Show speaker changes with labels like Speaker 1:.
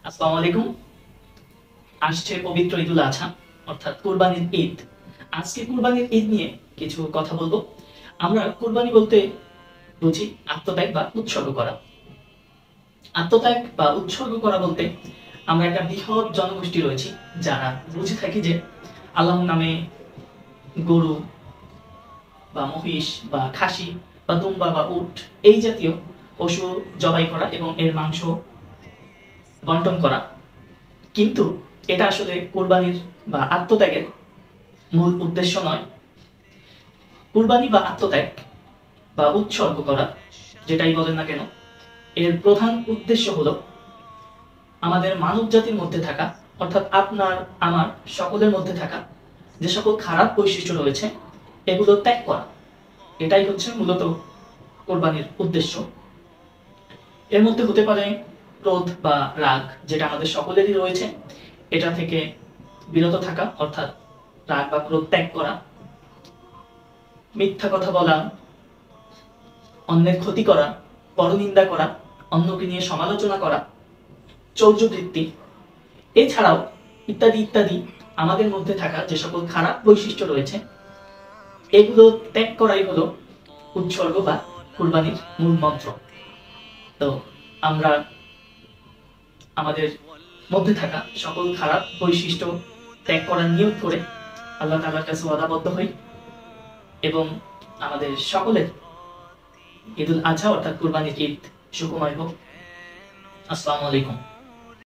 Speaker 1: আসসালামু আলাইকুম। আসছে পবিত্র ঈদুল আজহা অর্থাৎ কুরবানির ঈদ। আজকে কুরবানির ঈদ নিয়ে কিছু কথা বলবো। আমরা কুরবানি বলতে বুঝি আত্মত্যাগ বা উৎসর্গ করা। আত্মত্যাগ বা উৎসর্গ করা বলতে আমরা একটা বৃহৎ জনগোষ্ঠী রয়েছি যারা বুঝে থাকি যে আল্লাহর নামে গরু বা মহিষ বা খাসি বা দুম্বা বা উট এই জাতীয় পশু জবাই করা এবং এর মাংস বন্টন করা, কিন্তু এটা আসলে কুরবানির বা আত্মত্যাগের মূল উদ্দেশ্য নয়। কুরবানি বা আত্মত্যাগ বা উৎসর্গ করা, যেটাই বলেন না কেন, এর প্রধান উদ্দেশ্য হলো আমাদের মানব জাতির মধ্যে থাকা, অর্থাৎ আপনার আমার সকলের মধ্যে থাকা যে সকল খারাপ বৈশিষ্ট্য রয়েছে এগুলো ত্যাগ করা। এটাই হচ্ছে মূলত কোরবানির উদ্দেশ্য। এর মধ্যে হতে পারে ক্রোধ বা রাগ, যেটা আমাদের সকলেরই রয়েছে, এটা থেকে বিরত থাকা, অর্থাৎ রাগ বা ক্রোধ ত্যাগ করা। মিথ্যা কথা বলা, অন্যের ক্ষতি করা, পরনিন্দা করা, অন্যকে নিয়ে সমালোচনা করা, চৌর্যবৃত্তি, এছাড়াও ইত্যাদি ইত্যাদি আমাদের মধ্যে থাকা যে সকল খারাপ বৈশিষ্ট্য রয়েছে এগুলো ত্যাগ করাই হলো উৎসর্গ বা কুরবানির মূল মন্ত্র। তো আমরা আমাদের মধ্যে থাকা সকল খারাপ বৈশিষ্ট্য ত্যাগ করার নিয়ত করে আল্লাহ তাআলার কাছে ওয়াদাবদ্ধ হই এবং আমাদের সকলের ঈদুল আজহা অর্থাৎ কুরবানির ঈদ সুখময় হোক। আসসালামু আলাইকুম।